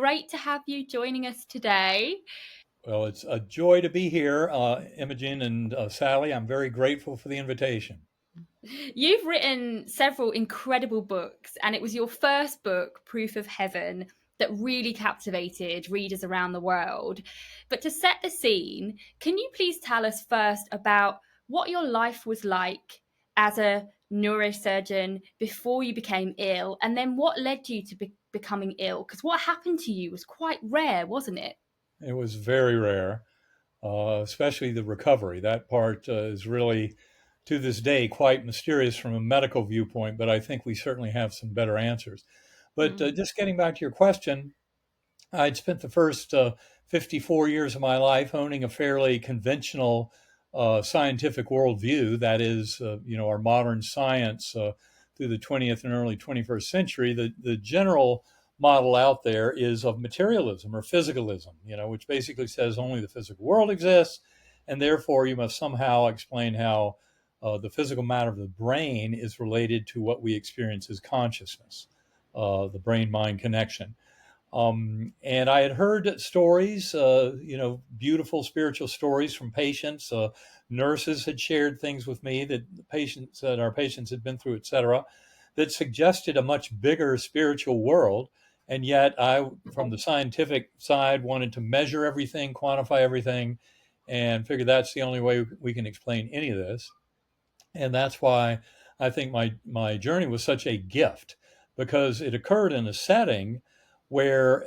great to have you joining us today. Well, it's a joy to be here, Imogen and Sally. I'm very grateful for the invitation. You've written several incredible books, and it was your first book, Proof of Heaven, that really captivated readers around the world. But to set the scene, can you please tell us first about what your life was like as a neurosurgeon before you became ill, and then what led you to becoming ill? Because what happened to you was quite rare, wasn't it? It was very rare, especially the recovery. That part is really, to this day, quite mysterious from a medical viewpoint, but I think we certainly have some better answers. But Mm. just getting back to your question, I'd spent the first 54 years of my life owning a fairly conventional scientific worldview. That is, our modern science through the 20th and early 21st century. The general model out there is of materialism or physicalism, which basically says only the physical world exists, and therefore you must somehow explain how the physical matter of the brain is related to what we experience as consciousness, the brain mind connection. And I had heard stories, beautiful spiritual stories from patients. Nurses had shared things with me that our patients had been through, et cetera, that suggested a much bigger spiritual world. And yet I, from the scientific side, wanted to measure everything, quantify everything, and figured that's the only way we can explain any of this. And that's why I think my journey was such a gift, because it occurred in a setting where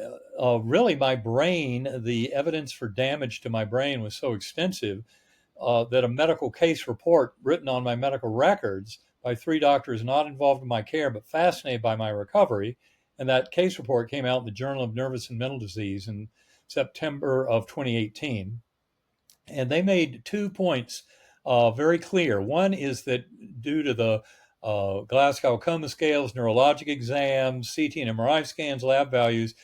really my brain, the evidence for damage to my brain was so extensive that a medical case report written on my medical records by three doctors not involved in my care but fascinated by my recovery. And that case report came out in the Journal of Nervous and Mental Disease in September of 2018. And they made 2 points very clear. One is that due to the Glasgow coma scales, neurologic exams, CT and MRI scans, lab values,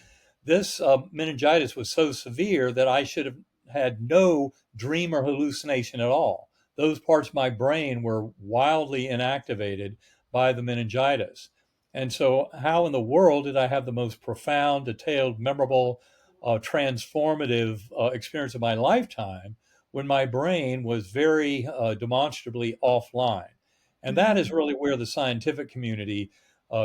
this meningitis was so severe that I should have had no dream or hallucination at all. Those parts of my brain were wildly inactivated by the meningitis. And so, how in the world did I have the most profound, detailed, memorable, transformative experience of my lifetime when my brain was very demonstrably offline? And that is Mm. really where the scientific community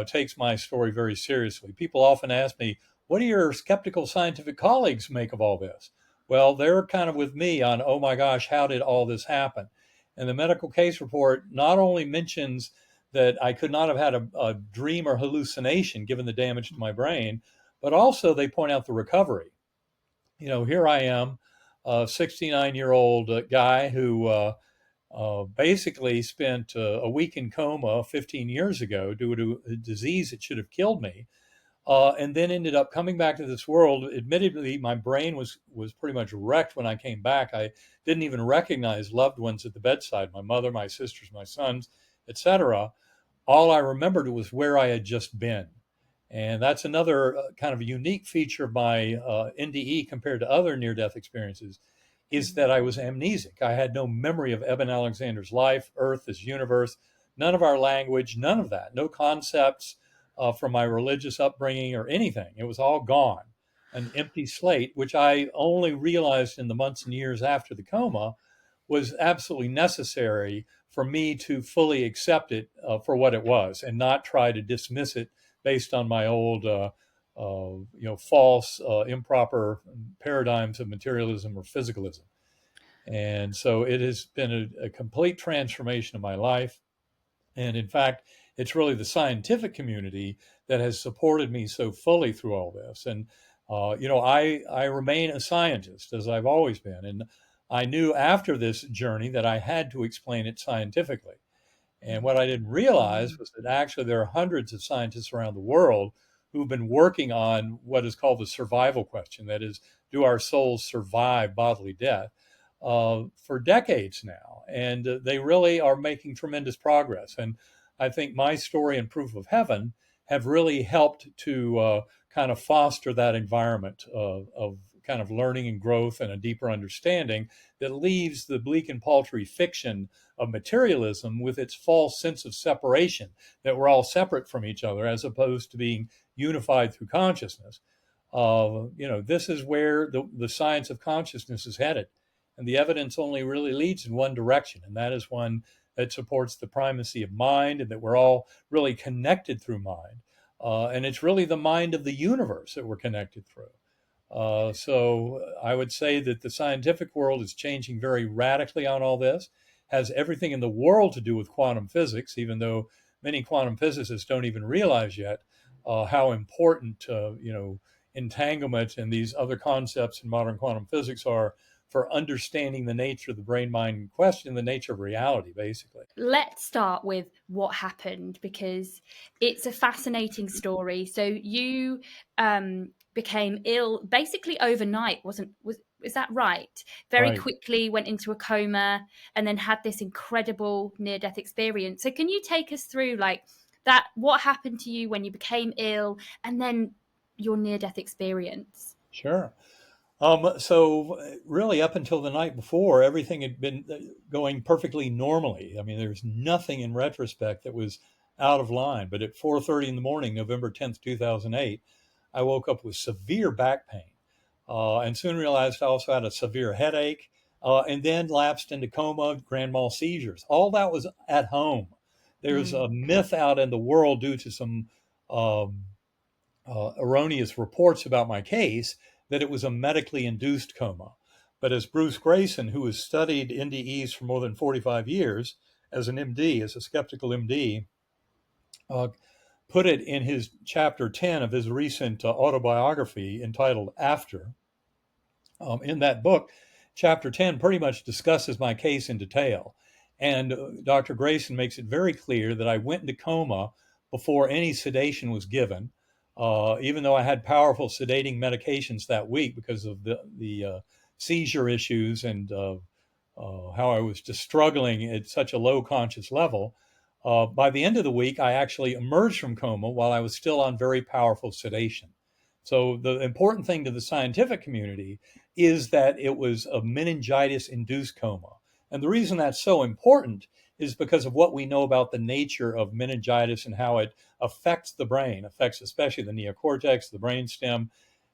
takes my story very seriously. People often ask me, what do your skeptical scientific colleagues make of all this? Well, they're kind of with me on, oh my gosh, how did all this happen? And the medical case report not only mentions that I could not have had a dream or hallucination given the damage to my brain, but also they point out the recovery. Here I am, a 69-year-old guy who basically spent a week in coma 15 years ago due to a disease that should have killed me, and then ended up coming back to this world. Admittedly, my brain was pretty much wrecked when I came back. I didn't even recognize loved ones at the bedside, my mother, my sisters, my sons, etc. All I remembered was where I had just been. And that's another kind of unique feature of my NDE compared to other near-death experiences, is that I was amnesic. I had no memory of Eben Alexander's life, Earth, this universe, none of our language, none of that, no concepts from my religious upbringing or anything. It was all gone, an empty slate, which I only realized in the months and years after the coma was absolutely necessary for me to fully accept it for what it was and not try to dismiss it based on my old, false, improper paradigms of materialism or physicalism. And so it has been a complete transformation of my life. And in fact, it's really the scientific community that has supported me so fully through all this. And, I remain a scientist as I've always been. And I knew after this journey that I had to explain it scientifically. And what I didn't realize was that actually there are hundreds of scientists around the world who've been working on what is called the survival question. That is, do our souls survive bodily death? For decades now. And they really are making tremendous progress. And I think my story and Proof of Heaven have really helped to kind of foster that environment of kind of learning and growth and a deeper understanding that leaves the bleak and paltry fiction of materialism with its false sense of separation, that we're all separate from each other as opposed to being unified through consciousness. This is where the science of consciousness is headed. And the evidence only really leads in one direction, and that is one that supports the primacy of mind and that we're all really connected through mind. And it's really the mind of the universe that we're connected through. So I would say that the scientific world is changing very radically on all this, has everything in the world to do with quantum physics, even though many quantum physicists don't even realize yet how important, entanglement and these other concepts in modern quantum physics are for understanding the nature of the brain mind question, the nature of reality, basically. Let's start with what happened, because it's a fascinating story. So you became ill basically overnight, is that right? Very Right. quickly went into a coma and then had this incredible near-death experience. So can you take us through like that, what happened to you when you became ill and then your near-death experience? Sure. So really, up until the night before, everything had been going perfectly normally. I mean, there's nothing in retrospect that was out of line. But at 4:30 in the morning, November 10th, 2008, I woke up with severe back pain, and soon realized I also had a severe headache, and then lapsed into coma, grand mal seizures. All that was at home. There's a Mm. myth out in the world due to some um, erroneous reports about my case that it was a medically induced coma. But as Bruce Grayson, who has studied NDEs for more than 45 years as an MD, as a skeptical MD, uh, put it in his chapter 10 of his recent autobiography entitled After. In that book, chapter 10 pretty much discusses my case in detail. And Dr. Grayson makes it very clear that I went into coma before any sedation was given, even though I had powerful sedating medications that week because of the seizure issues and how I was just struggling at such a low conscious level. By the end of the week, I actually emerged from coma while I was still on very powerful sedation. So the important thing to the scientific community is that it was a meningitis-induced coma. And the reason that's so important is because of what we know about the nature of meningitis and how it affects the brain, affects especially the neocortex, the brainstem.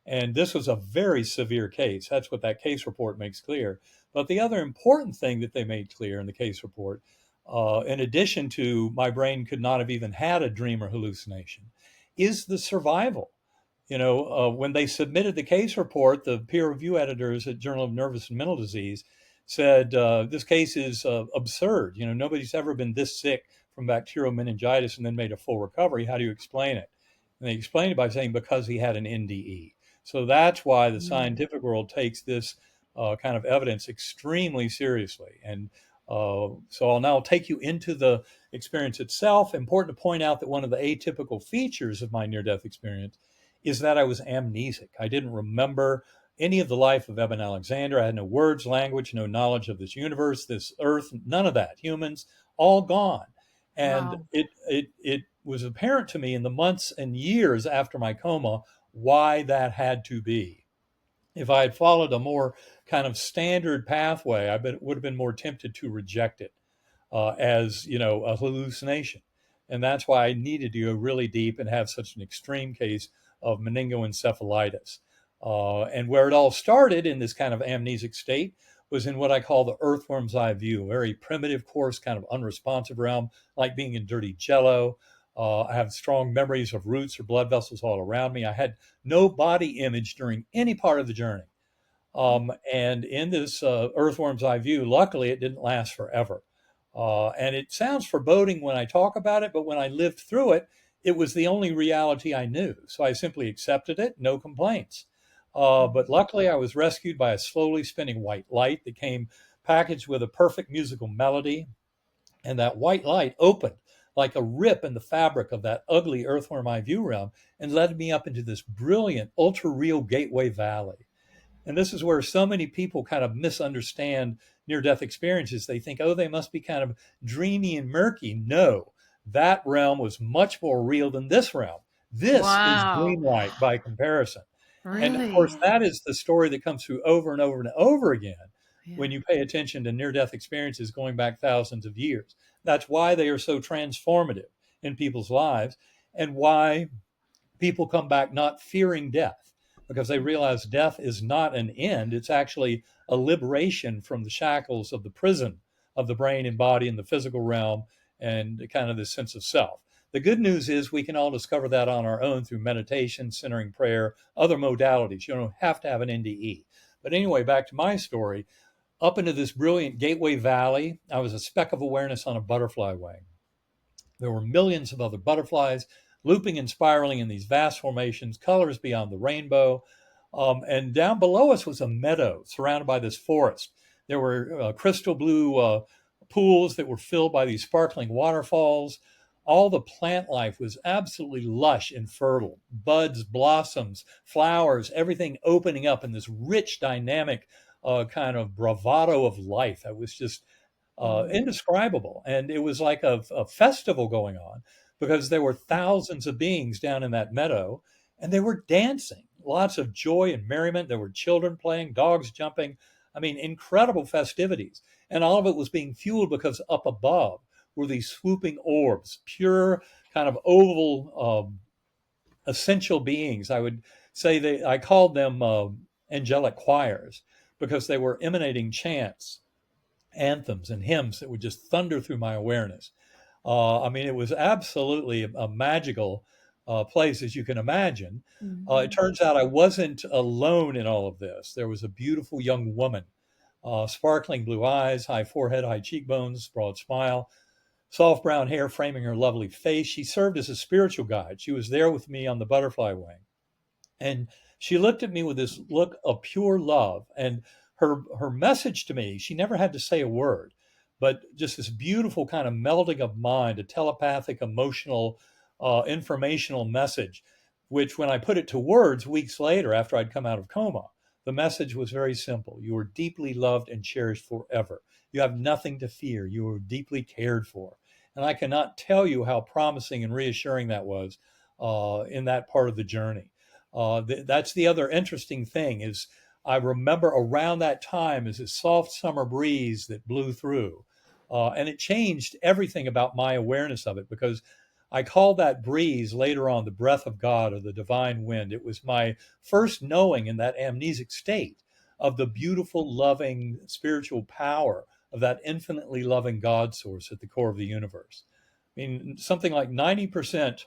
And this was a very severe case. That's what that case report makes clear. But the other important thing that they made clear in the case report, in addition to my brain could not have even had a dream or hallucination, is the survival. When they submitted the case report, the peer review editors at Journal of Nervous and Mental Disease said this case is absurd. Nobody's ever been this sick from bacterial meningitis and then made a full recovery. How do you explain it? And they explained it by saying because he had an NDE. So that's why the Mm. scientific world takes this kind of evidence extremely seriously. And so I'll now take you into the experience itself. Important to point out that one of the atypical features of my near-death experience is that I was amnesic. I didn't remember any of the life of Eben Alexander. I had no words, language, no knowledge of this universe, this earth, none of that. Humans, all gone. And Wow. it was apparent to me in the months and years after my coma why that had to be. If I had followed a more kind of standard pathway, would have been more tempted to reject it as a hallucination. And that's why I needed to go really deep and have such an extreme case of meningoencephalitis. And where it all started in this kind of amnesic state was in what I call the earthworm's eye view, a very primitive, coarse, kind of unresponsive realm, like being in dirty jello. I have strong memories of roots or blood vessels all around me. I had no body image during any part of the journey. And in this earthworm's eye view, luckily, it didn't last forever. And it sounds foreboding when I talk about it, but when I lived through it, it was the only reality I knew. So I simply accepted it, no complaints. But luckily, I was rescued by a slowly spinning white light that came packaged with a perfect musical melody. And that white light opened like a rip in the fabric of that ugly earthworm eye view realm and led me up into this brilliant, ultra real gateway valley. And this is where so many people kind of misunderstand near death experiences. They think, oh, they must be kind of dreamy and murky. No, that realm was much more real than this realm. This is Wow. dreamlike by comparison. And of course, Really? that is the story that comes through over and over and over again Yeah. when you pay attention to near death experiences going back thousands of years. That's why they are so transformative in people's lives and why people come back not fearing death. because they realize death is not an end. It's actually a liberation from the shackles of the prison of the brain and body in the physical realm, and kind of this sense of self. The good news is we can all discover that on our own through meditation, centering prayer, other modalities. You don't have to have an NDE. But anyway, back to my story. Up into this brilliant Gateway Valley, I was a speck of awareness on a butterfly wing. There were millions of other butterflies looping and spiraling in these vast formations, colors beyond the rainbow. And down below us was a meadow surrounded by this forest. There were crystal blue pools that were filled by these sparkling waterfalls. All the plant life was absolutely lush and fertile. Buds, blossoms, flowers, everything opening up in this rich, dynamic kind of bravado of life. That was just indescribable. And it was like a festival going on because there were thousands of beings down in that meadow and they were dancing. Lots of joy and merriment. There were children playing, dogs jumping. I mean, incredible festivities. And all of it was being fueled because up above were these swooping orbs, pure kind of oval, essential beings. I would say I called them angelic choirs because they were emanating chants, anthems, and hymns that would just thunder through my awareness. I mean, it was absolutely a magical place, as you can imagine. It turns out I wasn't alone in all of this. There was a beautiful young woman, sparkling blue eyes, high forehead, high cheekbones, broad smile, soft brown hair framing her lovely face. She served as a spiritual guide. She was there with me on the butterfly wing. And she looked at me with this look of pure love. And her message to me, she never had to say a word, but just this beautiful kind of melding of mind, a telepathic, emotional, informational message, which when I put it to words weeks later after I'd come out of coma, the message was very simple. You are deeply loved and cherished forever. You have nothing to fear. You are deeply cared for. And I cannot tell you how promising and reassuring that was in that part of the journey. That's the other interesting thing is I remember around that time is a soft summer breeze that blew through. And it changed everything about my awareness of it because I called that breeze later on the breath of God or the divine wind. It was my first knowing in that amnesic state of the beautiful, loving, spiritual power of that infinitely loving God source at the core of the universe. I mean, something like 90%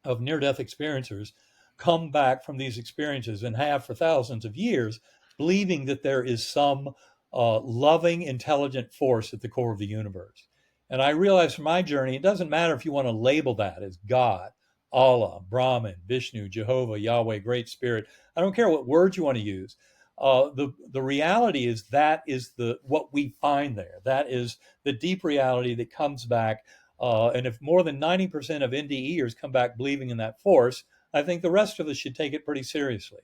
of near-death experiencers come back from these experiences and have for thousands of years, believing that there is some loving, intelligent force at the core of the universe. And I realized from my journey, it doesn't matter if you want to label that as God, Allah, Brahman, Vishnu, Jehovah, Yahweh, Great Spirit. I don't care what words you want to use. The reality is that is what we find there. That is the deep reality that comes back. And if more than 90% of NDEers come back believing in that force, I think the rest of us should take it pretty seriously.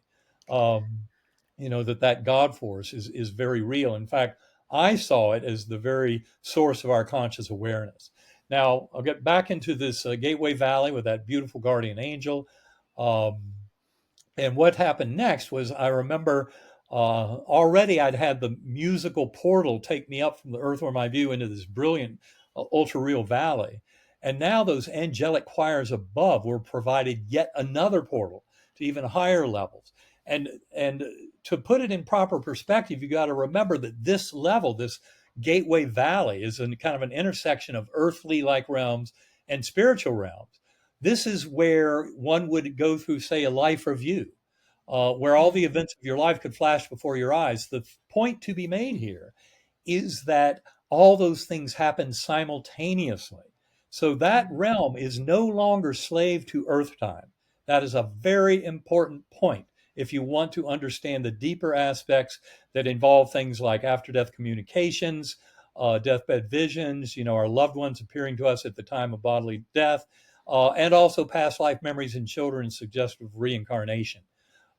That God force is very real. In fact, I saw it as the very source of our conscious awareness. Now, I'll get back into this Gateway Valley with that beautiful guardian angel. And what happened next was I remember already I'd had the musical portal take me up from the earth or my view into this brilliant ultra real valley. And now those angelic choirs above were provided yet another portal to even higher levels. And to put it in proper perspective, you got to remember that this level, this Gateway Valley, is kind of an intersection of earthly like realms and spiritual realms. This is where one would go through, say, a life review, where all the events of your life could flash before your eyes. The point to be made here is that all those things happen simultaneously. So that realm is no longer slave to earth time. That is a very important point if you want to understand the deeper aspects that involve things like after-death communications, deathbed visions, our loved ones appearing to us at the time of bodily death, and also past life memories in children suggestive of reincarnation.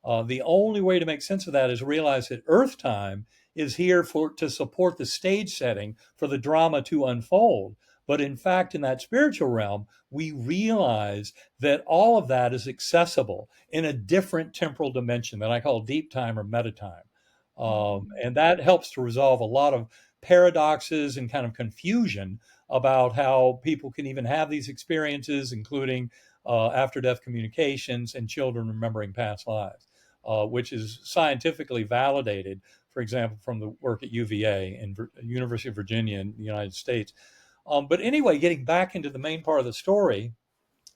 The only way to make sense of that is realize that Earth time is here to support the stage setting for the drama to unfold. But in fact, in that spiritual realm, we realize that all of that is accessible in a different temporal dimension that I call deep time or meta time. And that helps to resolve a lot of paradoxes and kind of confusion about how people can even have these experiences, including after-death communications and children remembering past lives. which is scientifically validated, for example, from the work at UVA and University of Virginia in the United States. But anyway, getting back into the main part of the story,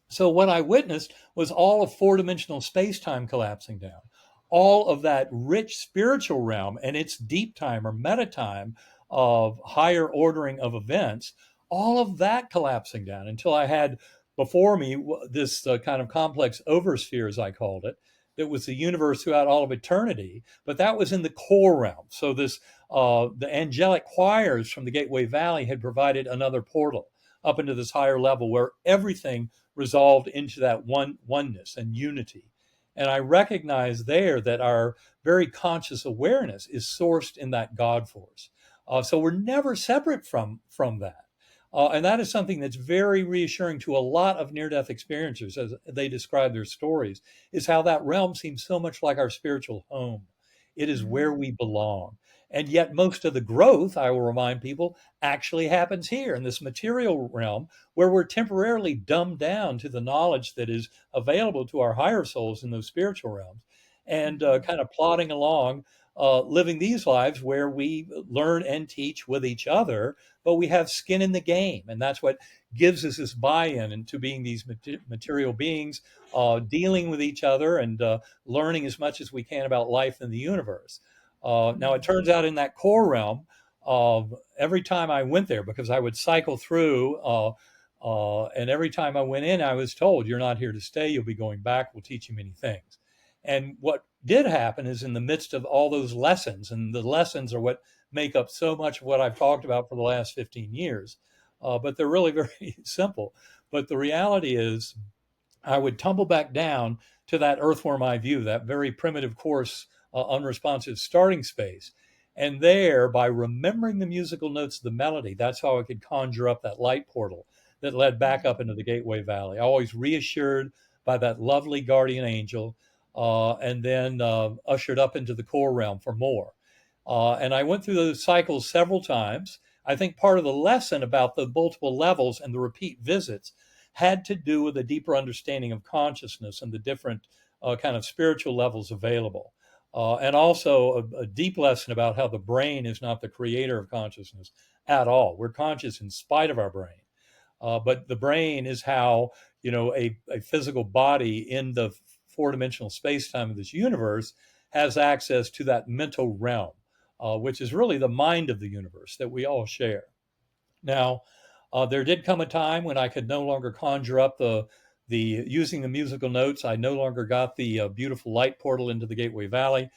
so what I witnessed was all of four-dimensional space-time collapsing down, all of that rich spiritual realm and its deep time or meta time of higher ordering of events, all of that collapsing down until I had before me this kind of complex oversphere, as I called it, that was the universe throughout all of eternity. But that was in the core realm. So the angelic choirs from the Gateway Valley had provided another portal up into this higher level where everything resolved into that oneness and unity. And I recognize there that our very conscious awareness is sourced in that God force. So we're never separate from that. And that is something that's very reassuring to a lot of near-death experiencers as they describe their stories, is how that realm seems so much like our spiritual home. It is where we belong. And yet most of the growth, I will remind people, actually happens here in this material realm where we're temporarily dumbed down to the knowledge that is available to our higher souls in those spiritual realms and kind of plodding along, living these lives where we learn and teach with each other, but we have skin in the game. And that's what gives us this buy-in into being these material beings, dealing with each other and learning as much as we can about life in the universe. Now, it turns out in that core realm, every time I went there, because I would cycle through, and every time I went in, I was told, you're not here to stay, you'll be going back, we'll teach you many things. And what did happen is in the midst of all those lessons, and the lessons are what make up so much of what I've talked about for the last 15 years, but they're really very simple. But the reality is, I would tumble back down to that earthworm eye view, that very primitive, coarse, unresponsive starting space. And there, by remembering the musical notes of the melody, that's how I could conjure up that light portal that led back up into the Gateway Valley. Always reassured by that lovely guardian angel, and then ushered up into the core realm for more. And I went through those cycles several times. I think part of the lesson about the multiple levels and the repeat visits had to do with a deeper understanding of consciousness and the different kind of spiritual levels available. And also a deep lesson about how the brain is not the creator of consciousness at all. We're conscious in spite of our brain. But the brain is how, a physical body in the four-dimensional space-time of this universe has access to that mental realm, which is really the mind of the universe that we all share. Now, there did come a time when I could no longer conjure up the using the musical notes. I no longer got the beautiful light portal into the Gateway Valley.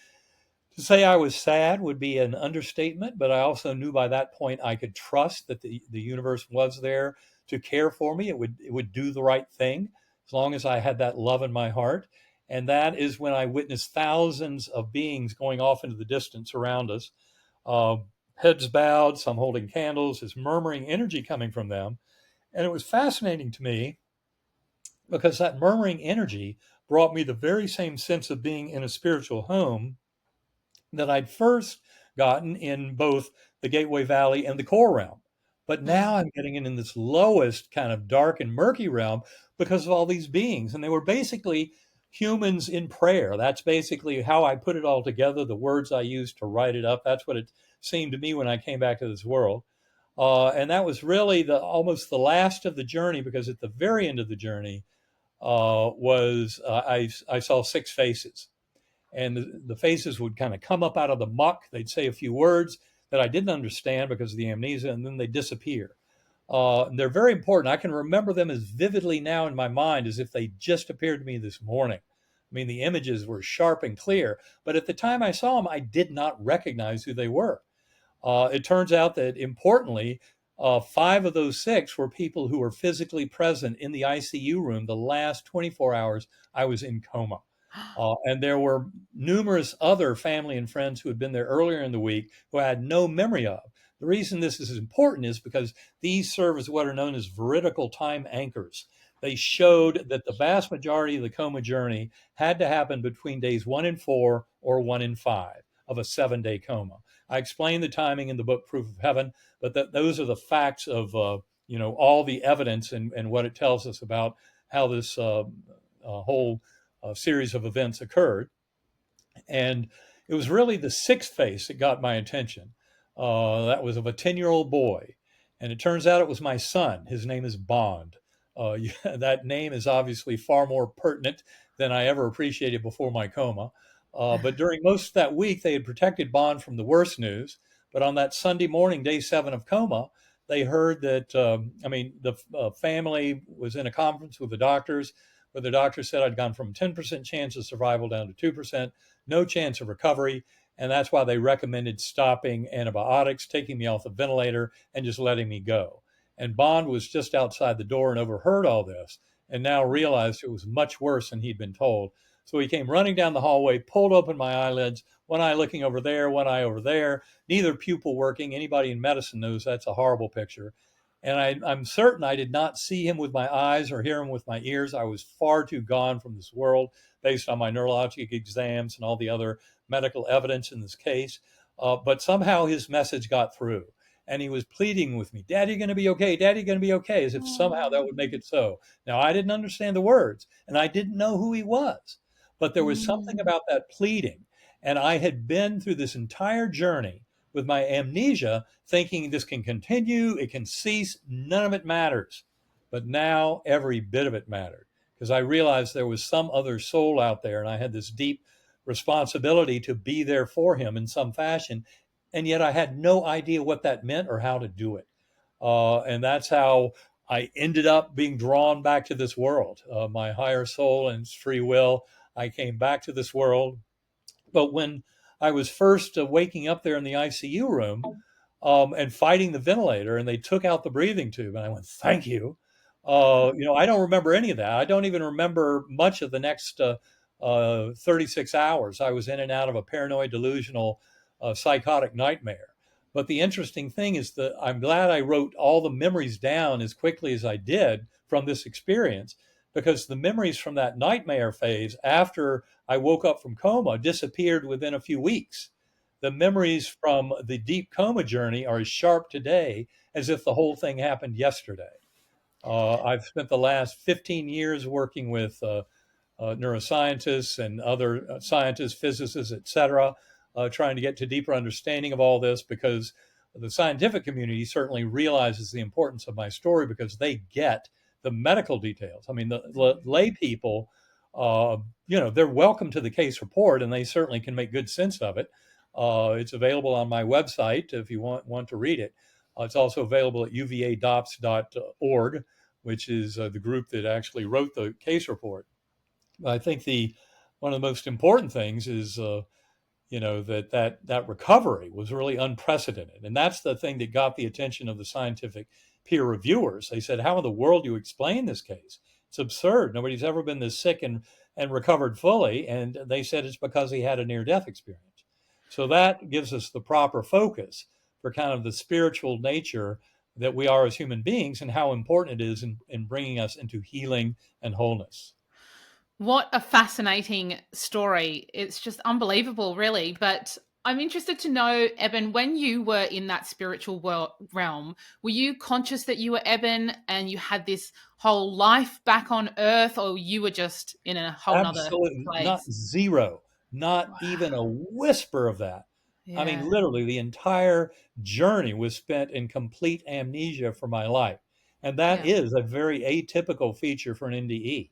To say I was sad would be an understatement, but I also knew by that point I could trust that the universe was there to care for me. It would do the right thing as long as I had that love in my heart. And that is when I witnessed thousands of beings going off into the distance around us, uh, heads bowed, some holding candles, this murmuring energy coming from them. And it was fascinating to me because that murmuring energy brought me the very same sense of being in a spiritual home that I'd first gotten in both the Gateway Valley and the core realm. But now I'm getting in this lowest kind of dark and murky realm because of all these beings. And they were basically humans in prayer. That's basically how I put it all together, the words I used to write it up. That's what it seemed to me when I came back to this world. And that was really almost the last of the journey, because at the very end of the journey I saw six faces. And the faces would kind of come up out of the muck. They'd say a few words that I didn't understand because of the amnesia, and then they disappear. They're very important. I can remember them as vividly now in my mind as if they just appeared to me this morning. I mean, the images were sharp and clear, but at the time I saw them, I did not recognize who they were. It turns out that, importantly, five of those six were people who were physically present in the ICU room the last 24 hours I was in coma. And there were numerous other family and friends who had been there earlier in the week who I had no memory of. The reason this is important is because these serve as what are known as veridical time anchors. They showed that the vast majority of the coma journey had to happen between days 1 and 4 or 1 and 5 of a 7-day coma. I explain the timing in the book Proof of Heaven, but those are the facts of all the evidence and what it tells us about how this whole series of events occurred. And it was really the sixth face that got my attention. That was of a 10-year-old boy. And it turns out it was my son. His name is Bond. That name is obviously far more pertinent than I ever appreciated before my coma. But during most of that week, they had protected Bond from the worst news. But on that Sunday morning, day 7 of coma, they heard that, the family was in a conference with the doctors, where the doctor said I'd gone from 10% chance of survival down to 2%, no chance of recovery. And that's why they recommended stopping antibiotics, taking me off the ventilator, and just letting me go. And Bond was just outside the door and overheard all this, and now realized it was much worse than he'd been told. So he came running down the hallway, pulled open my eyelids, one eye looking over there, one eye over there, neither pupil working. Anybody in medicine knows that's a horrible picture. And I'm certain I did not see him with my eyes or hear him with my ears. I was far too gone from this world based on my neurologic exams and all the other medical evidence in this case. But somehow his message got through. And he was pleading with me, Daddy, going to be okay? Daddy, going to be okay? As if somehow that would make it so. Now, I didn't understand the words, and I didn't know who he was. But there was something Mm. about that pleading. And I had been through this entire journey with my amnesia, thinking this can continue, it can cease, none of it matters. But now every bit of it mattered, because I realized there was some other soul out there, and I had this deep responsibility to be there for him in some fashion. And yet I had no idea what that meant or how to do it. And that's how I ended up being drawn back to this world. My higher soul and free will, I came back to this world. But when I was first waking up there in the ICU room, and fighting the ventilator, and they took out the breathing tube, and I went, "Thank you." I don't remember any of that. I don't even remember much of the next 36 hours. I was in and out of a paranoid, delusional, psychotic nightmare. But the interesting thing is that I'm glad I wrote all the memories down as quickly as I did from this experience, because the memories from that nightmare phase after I woke up from coma disappeared within a few weeks. The memories from the deep coma journey are as sharp today as if the whole thing happened yesterday. I've spent the last 15 years working with neuroscientists and other scientists, physicists, et cetera, trying to get to deeper understanding of all this, because the scientific community certainly realizes the importance of my story because they get the medical details. I mean, the lay people, they're welcome to the case report, and they certainly can make good sense of it. It's available on my website if you want to read it. It's also available at uvadops.org, which is the group that actually wrote the case report. I think the one of the most important things is that recovery was really unprecedented, and that's the thing that got the attention of the scientific peer reviewers. They said, "How in the world do you explain this case? It's absurd. Nobody's ever been this sick and recovered fully." And they said it's because he had a near-death experience. So that gives us the proper focus for kind of the spiritual nature that we are as human beings, and how important it is in bringing us into healing and wholeness. What a fascinating story. It's just unbelievable, really. But I'm interested to know, Eben, when you were in that spiritual realm, were you conscious that you were Eben and you had this whole life back on earth, or you were just in a whole nother Absolutely not, place? zero, not even a Wow. whisper of that. I mean, Yeah. literally, the entire journey was spent in complete amnesia for my life. And that Yeah. is a very atypical feature for an NDE.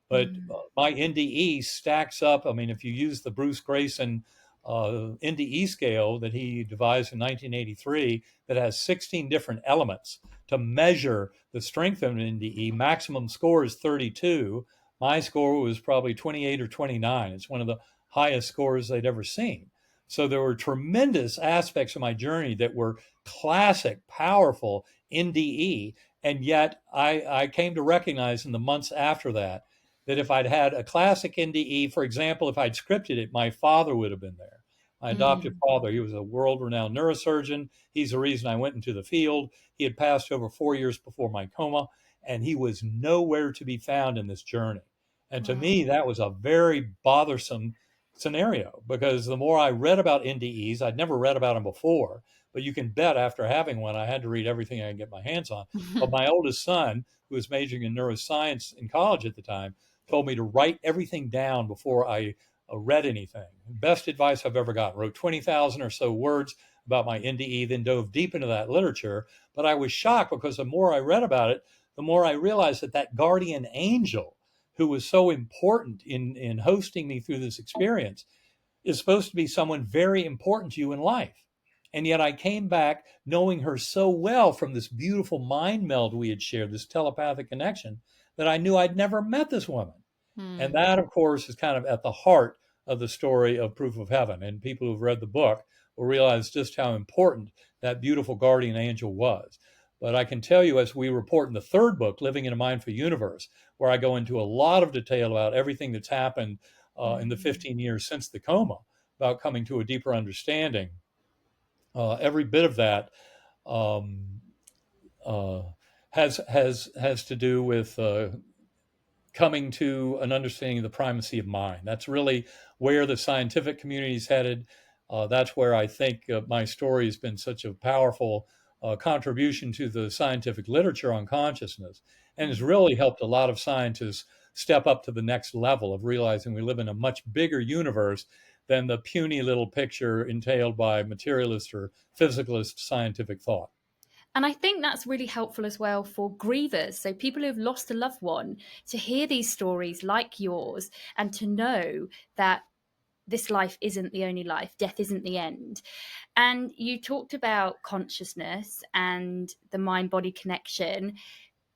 But Mm. my NDE stacks up. I mean, if you use the Bruce Grayson NDE scale that he devised in 1983, that has 16 different elements to measure the strength of an NDE, maximum score is 32. My score was probably 28 or 29. It's one of the highest scores they'd ever seen. So there were tremendous aspects of my journey that were classic, powerful NDE. And yet I came to recognize in the months after that that if I'd had a classic NDE, for example, if I'd scripted it, my father would have been there. My adoptive Mm. father, he was a world renowned neurosurgeon. He's the reason I went into the field. He had passed over 4 years before my coma, and he was nowhere to be found in this journey. And to me, Wow. that was a very bothersome scenario, because the more I read about NDEs, I'd never read about them before, but you can bet after having one, I had to read everything I could get my hands on. But my oldest son, who was majoring in neuroscience in college at the time, told me to write everything down before I read anything. Best advice I've ever gotten. Wrote 20,000 or so words about my NDE, then dove deep into that literature. But I was shocked because the more I read about it, the more I realized that that guardian angel who was so important in hosting me through this experience is supposed to be someone very important to you in life. And yet I came back knowing her so well from this beautiful mind meld we had shared, this telepathic connection, that I knew I'd never met this woman. And that, of course, is kind of at the heart of the story of Proof of Heaven. And people who've read the book will realize just how important that beautiful guardian angel was. But I can tell you, as we report in the third book, Living in a Mindful Universe, where I go into a lot of detail about everything that's happened in the 15 years since the coma, about coming to a deeper understanding. Every bit of that has to do with coming to an understanding of the primacy of mind. That's really where the scientific community is headed. That's where I think my story has been such a powerful contribution to the scientific literature on consciousness, and has really helped a lot of scientists step up to the next level of realizing we live in a much bigger universe than the puny little picture entailed by materialist or physicalist scientific thought. And I think that's really helpful as well for grievers. So, people who've lost a loved one, to hear these stories like yours and to know that this life isn't the only life, death isn't the end. And you talked about consciousness and the mind body connection.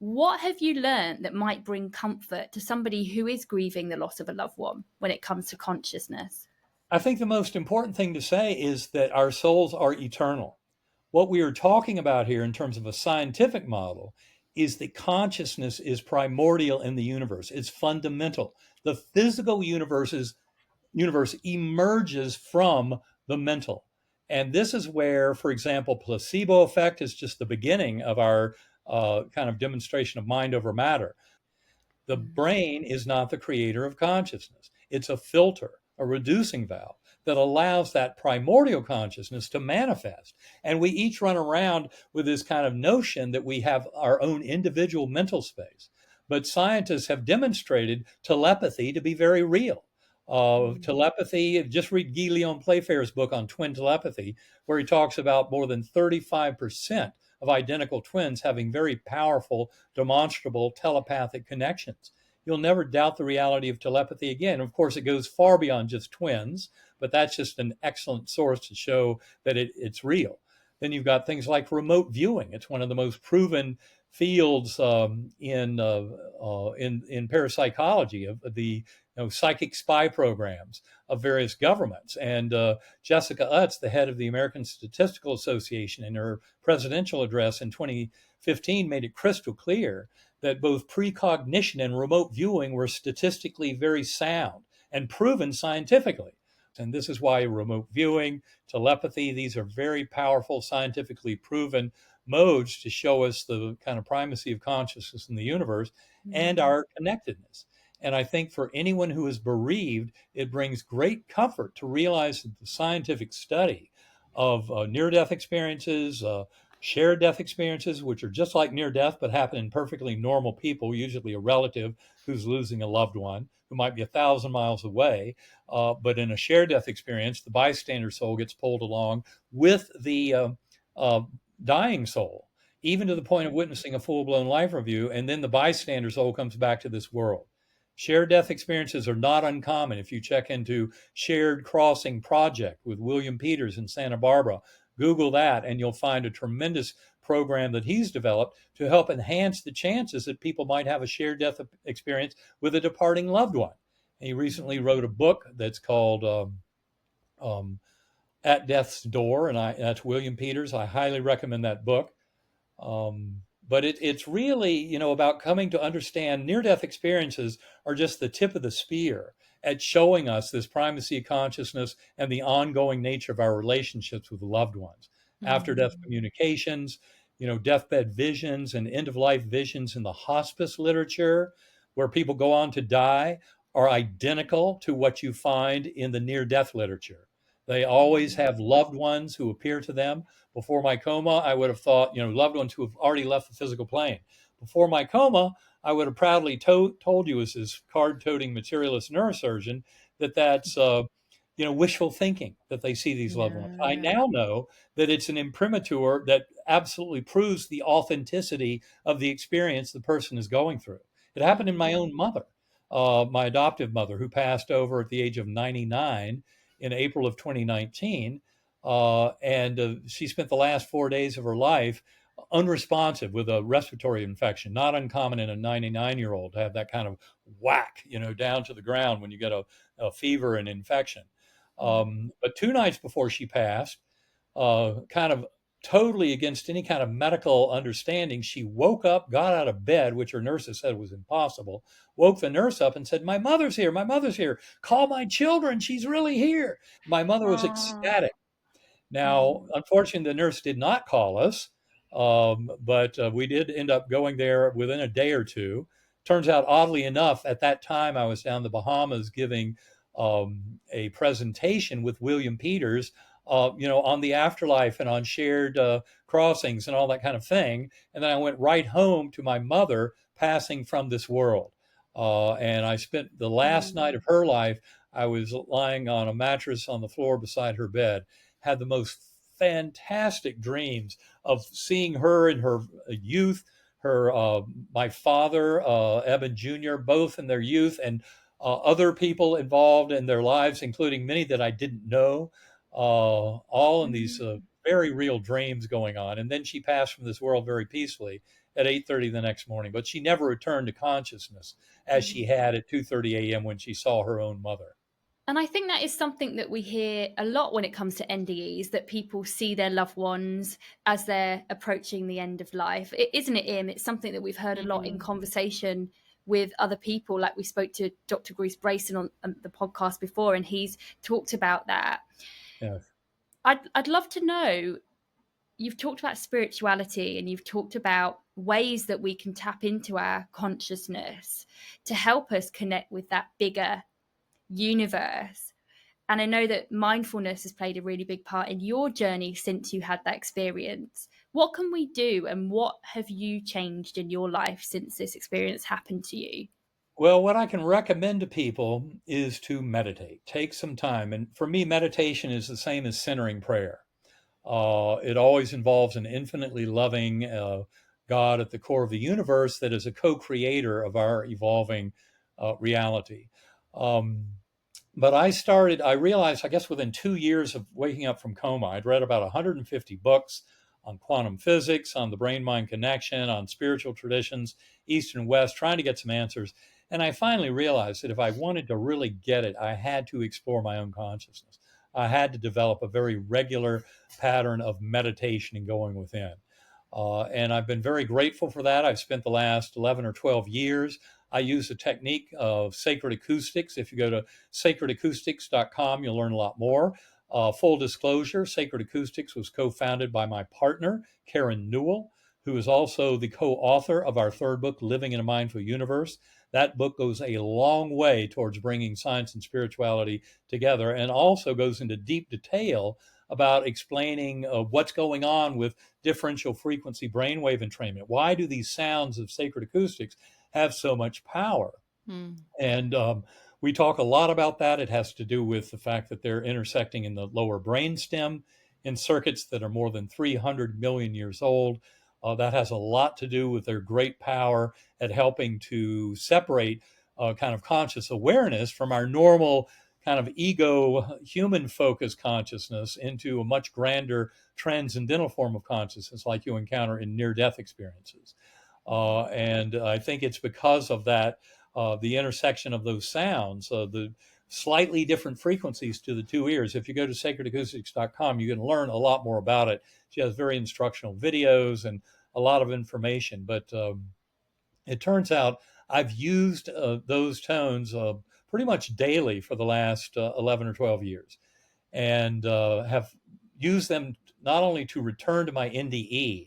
What have you learned that might bring comfort to somebody who is grieving the loss of a loved one when it comes to consciousness? I think the most important thing to say is that our souls are eternal. What we are talking about here in terms of a scientific model is that consciousness is primordial in the universe. It's fundamental. The physical universe emerges from the mental. And this is where, for example, placebo effect is just the beginning of our kind of demonstration of mind over matter. The brain is not the creator of consciousness. It's a filter, a reducing valve that allows that primordial consciousness to manifest. And we each run around with this kind of notion that we have our own individual mental space. But scientists have demonstrated telepathy to be very real. Telepathy, just read Guy Leon Playfair's book on twin telepathy, where he talks about more than 35% of identical twins having very powerful, demonstrable telepathic connections. You'll never doubt the reality of telepathy again. Of course, it goes far beyond just twins, but that's just an excellent source to show that it's real. Then you've got things like remote viewing. It's one of the most proven fields in parapsychology of the psychic spy programs of various governments. And Jessica Utz, the head of the American Statistical Association, in her presidential address in 2015 made it crystal clear that both precognition and remote viewing were statistically very sound and proven scientifically. And this is why remote viewing, telepathy, these are very powerful, scientifically proven modes to show us the kind of primacy of consciousness in the universe and our connectedness. And I think for anyone who is bereaved, it brings great comfort to realize that the scientific study of near-death experiences, shared death experiences, which are just like near death, but happen in perfectly normal people, usually a relative who's losing a loved one who might be 1,000 miles away. But in a shared death experience, the bystander soul gets pulled along with the dying soul, even to the point of witnessing a full-blown life review. And then the bystander soul comes back to this world. Shared death experiences are not uncommon. If you check into Shared Crossing Project with William Peters in Santa Barbara, Google that, and you'll find a tremendous program that he's developed to help enhance the chances that people might have a shared death experience with a departing loved one. And he recently wrote a book that's called At Death's Door, and that's William Peters. I highly recommend that book. But it's really, about coming to understand near-death experiences are just the tip of the spear at showing us this primacy of consciousness and the ongoing nature of our relationships with loved ones. After-death communications, deathbed visions and end-of-life visions in the hospice literature, where people go on to die, are identical to what you find in the near-death literature. They always have loved ones who appear to them. Before my coma, I would have thought, loved ones who have already left the physical plane. Before my coma, I would have proudly told you as this card-toting materialist neurosurgeon that that's wishful thinking that they see these loved ones. I Yeah. now know that it's an imprimatur that absolutely proves the authenticity of the experience the person is going through. It happened in Mm. my own mother, my adoptive mother, who passed over at the age of 99 in April of 2019. And she spent the last 4 days of her life unresponsive with a respiratory infection, not uncommon in a 99-year-old to have that kind of whack, down to the ground when you get a fever and infection. Mm. But 2 nights before she passed, kind of totally against any kind of medical understanding, she woke up, got out of bed, which her nurses said was impossible, woke the nurse up and said, "My mother's here. My mother's here. Call my children. She's really here." My mother was Oh. ecstatic. Now, Mm. unfortunately, the nurse did not call us, but we did end up going there within a day or two. Turns out, oddly enough, at that time I was down in the Bahamas giving a presentation with William Peters, on the afterlife and on shared crossings and all that kind of thing. And then I went right home to my mother passing from this world. And I spent the last night Mm. of her life. I was lying on a mattress on the floor beside her bed, had the most fantastic dreams of seeing her in her youth, her my father, Eben Jr., both in their youth, and other people involved in their lives, including many that I didn't know, all in these Mm. very real dreams going on. And then she passed from this world very peacefully at 8:30 the next morning, but she never returned to consciousness as Mm. she had at 2:30 a.m. when she saw her own mother. And I think that is something that we hear a lot when it comes to NDEs, that people see their loved ones as they're approaching the end of life. Isn't it, Im? It's something that we've heard a lot in Mm. conversation with other people. Like we spoke to Dr. Bruce Brayson on the podcast before, and he's talked about that. Yes. I'd love to know, you've talked about spirituality and you've talked about ways that we can tap into our consciousness to help us connect with that bigger universe. And I know that mindfulness has played a really big part in your journey since you had that experience. What can we do, and what have you changed in your life since this experience happened to you? Well, what I can recommend to people is to meditate. Take some time. And for me, meditation is the same as centering prayer. It always involves an infinitely loving God at the core of the universe that is a co creator of our evolving reality. Um, but I realized, I guess within 2 years of waking up from coma, I'd read about 150 books on quantum physics, on the brain mind connection, on spiritual traditions, East and West, trying to get some answers. And I finally realized that if I wanted to really get it, I had to explore my own consciousness. I had to develop a very regular pattern of meditation and going within. And I've been very grateful for that. I've spent the last 11 or 12 years. I use the technique of sacred acoustics. If you go to sacredacoustics.com, you'll learn a lot more. Full disclosure, Sacred Acoustics was co-founded by my partner, Karen Newell, who is also the co-author of our third book, Living in a Mindful Universe. That book goes a long way towards bringing science and spirituality together, and also goes into deep detail about explaining what's going on with differential frequency brainwave entrainment. Why do these sounds of sacred acoustics have so much power? Mm. And we talk a lot about that. It has to do with the fact that they're intersecting in the lower brainstem in circuits that are more than 300 million years old. That has a lot to do with their great power at helping to separate kind of conscious awareness from our normal kind of ego, human focused consciousness into a much grander transcendental form of consciousness like you encounter in near death experiences. And I think it's because of that, the intersection of those sounds, the slightly different frequencies to the two ears. If you go to sacredacoustics.com, you can learn a lot more about it. She has very instructional videos and a lot of information. But it turns out I've used those tones pretty much daily for the last 11 or 12 years, and have used them not only to return to my NDE,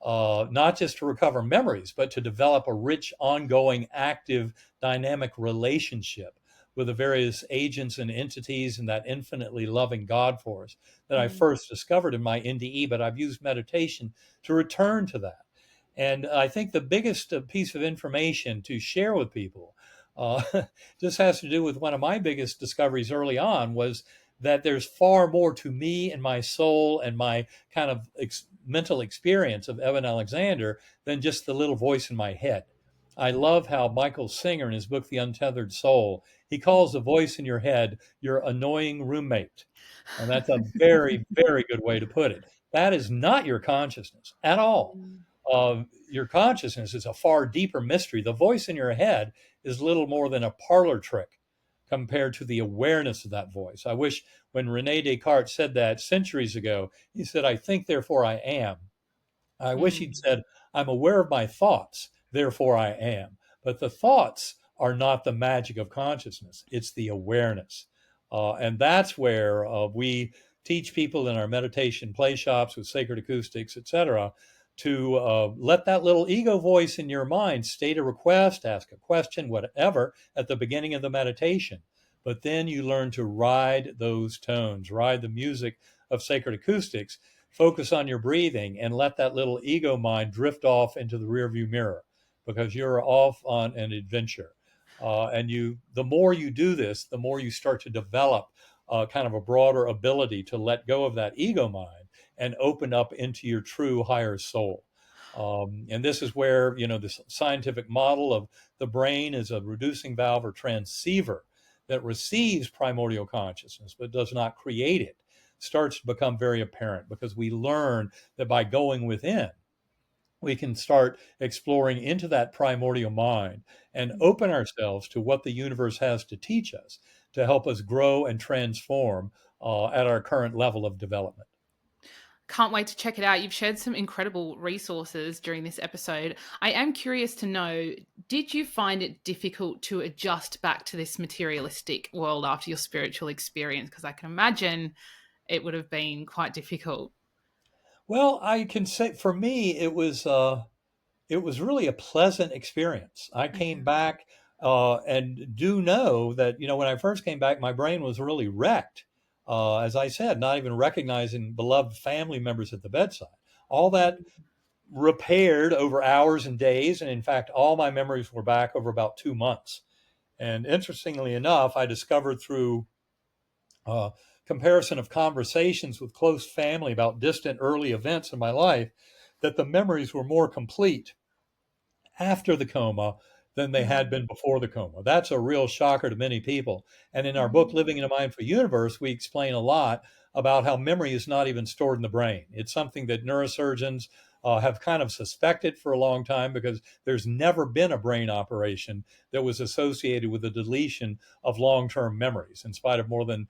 not just to recover memories, but to develop a rich, ongoing, active, dynamic relationship with the various agents and entities and that infinitely loving God force that I Mm. first discovered in my NDE. But I've used meditation to return to that. And I think the biggest piece of information to share with people Uh, this has to do with one of my biggest discoveries early on was that there's far more to me and my soul and my kind of mental experience of Eben Alexander than just the little voice in my head. I love how Michael Singer in his book, The Untethered Soul, he calls the voice in your head your annoying roommate. And that's a very, very good way to put it. That is not your consciousness at all. Your consciousness is a far deeper mystery. The voice in your head is little more than a parlor trick compared to the awareness of that voice. I wish when Rene Descartes said that centuries ago, he said, I think, therefore I am. I wish he'd said, I'm aware of my thoughts, therefore I am. But the thoughts are not the magic of consciousness, it's the awareness. And that's where we teach people in our meditation play shops with sacred acoustics, etc., to let that little ego voice in your mind state a request, ask a question, whatever, at the beginning of the meditation. But then you learn to ride those tones, ride the music of sacred acoustics, focus on your breathing, and let that little ego mind drift off into the rearview mirror because you're off on an adventure. The more you do this, the more you start to develop kind of a broader ability to let go of that ego mind and open up into your true higher soul. And this is where, this scientific model of the brain is a reducing valve or transceiver that receives primordial consciousness but does not create it, starts to become very apparent because we learn that by going within, we can start exploring into that primordial mind and open ourselves to what the universe has to teach us to help us grow and transform at our current level of development. Can't wait to check it out. You've shared some incredible resources during this episode. I am curious to know, did you find it difficult to adjust back to this materialistic world after your spiritual experience? Because I can imagine it would have been quite difficult. Well, I can say for me, it was really a pleasant experience. I Okay. came back and do know that, when I first came back, my brain was really wrecked. As I said, not even recognizing beloved family members at the bedside. All that repaired over hours and days. And in fact, all my memories were back over about 2 months. And interestingly enough, I discovered through uh, comparison of conversations with close family about distant early events in my life that the memories were more complete after the coma than they had been before the coma. That's a real shocker to many people. And in our book, Living in a Mindful Universe, we explain a lot about how memory is not even stored in the brain. It's something that neurosurgeons have kind of suspected for a long time because there's never been a brain operation that was associated with the deletion of long-term memories, in spite of more than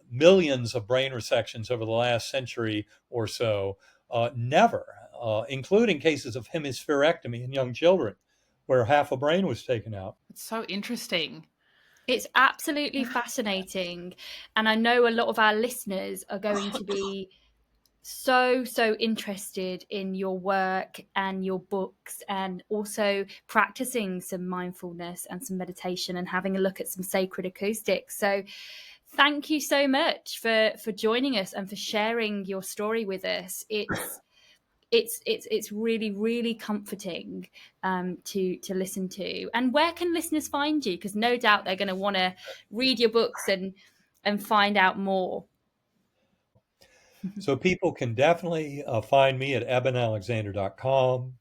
millions of brain resections over the last century or so. Never, including cases of hemispherectomy in young children, where half a brain was taken out. It's so interesting. It's absolutely fascinating. And I know a lot of our listeners are going to be so interested in your work and your books, and also practicing some mindfulness and some meditation and having a look at some sacred acoustics. So thank you so much for joining us and for sharing your story with us. It's really comforting to listen to. And where can listeners find you? Because no doubt they're going to want to read your books and find out more. So people can definitely find me at ebenalexander.com.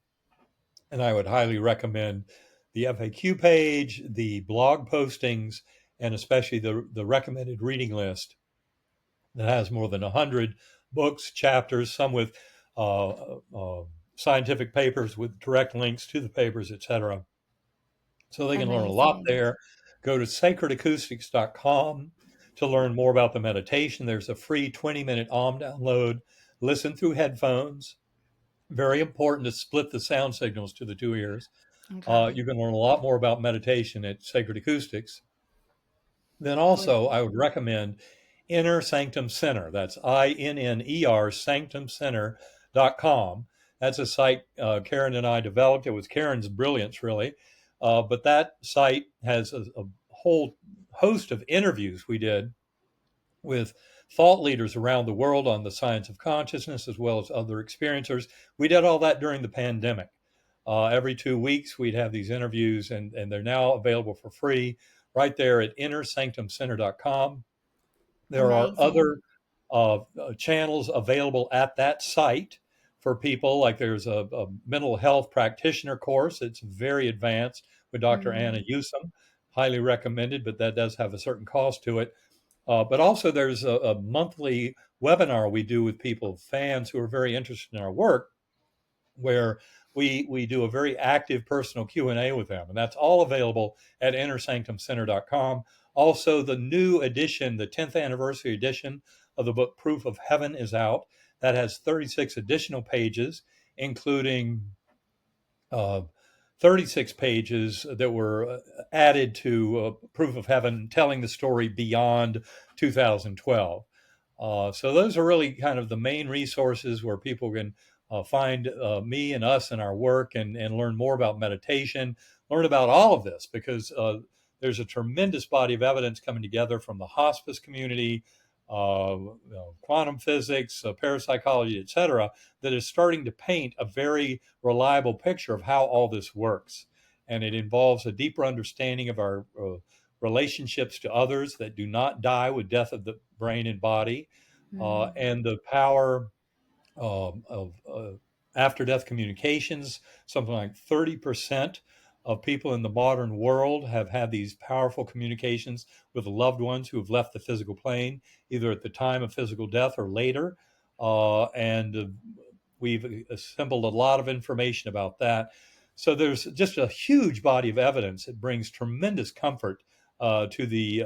And I would highly recommend the FAQ page, the blog postings, and especially the recommended reading list that has more than 100 books, chapters, some with uh, scientific papers with direct links to the papers, etc. So they can learn a lot Amazing. there. Go to sacredacoustics.com to learn more about the meditation. There's a free 20-minute OM download. Listen through headphones. Very important to split the sound signals to the two ears. Okay. You can learn a lot more about meditation at Sacred Acoustics. Then also, I would recommend Inner Sanctum Center. That's INNER sanctumcenter.com. That's a site Karen and I developed. It was Karen's brilliance, really. But that site has a whole host of interviews we did with thought leaders around the world on the science of consciousness, as well as other experiencers. We did all that during the pandemic. Every 2 weeks, we'd have these interviews, and they're now available for free right there at innersanctumcenter.com. There are Amazing. other channels available at that site for people. Like there's a mental health practitioner course. It's very advanced with Dr. Anna Mm. Newsom. Highly recommended, but that does have a certain cost to it. But also there's a monthly webinar we do with people, fans who are very interested in our work, where we do a very active personal Q&A with them. And that's all available at innersanctumcenter.com. Also, the new edition, the 10th anniversary edition of the book Proof of Heaven is out. That has 36 additional pages, including 36 pages that were added to Proof of Heaven, telling the story beyond 2012. So those are really kind of the main resources where people can find me and us and our work, and learn more about meditation, learn about all of this, because there's a tremendous body of evidence coming together from the hospice community, quantum physics, parapsychology, etc., that is starting to paint a very reliable picture of how all this works. And it involves a deeper understanding of our relationships to others that do not die with death of the brain and body, Mm. and the power of after death communications. Something like 30% of people in the modern world have had these powerful communications with loved ones who have left the physical plane, either at the time of physical death or later. And we've assembled a lot of information about that. So there's just a huge body of evidence. It brings tremendous comfort to the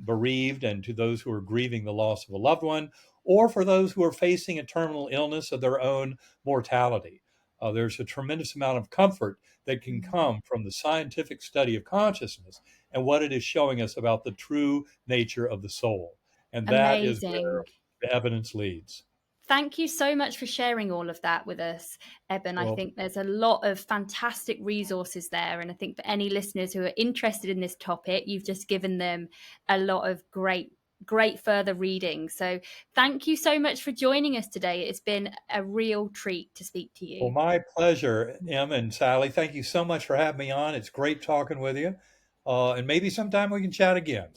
bereaved and to those who are grieving the loss of a loved one, or for those who are facing a terminal illness of their own mortality. There's a tremendous amount of comfort that can Mm. come from the scientific study of consciousness and what it is showing us about the true nature of the soul. And that is where Amazing. the evidence leads. Thank you so much for sharing all of that with us, Eben. I Well, think there's a lot of fantastic resources there. And I think for any listeners who are interested in this topic, you've just given them a lot of great further reading. So thank you so much for joining us today. It's been a real treat to speak to well, you. my pleasure, Em and Sally. Thank you so much for having me on. It's great talking with you. And maybe sometime we can chat again.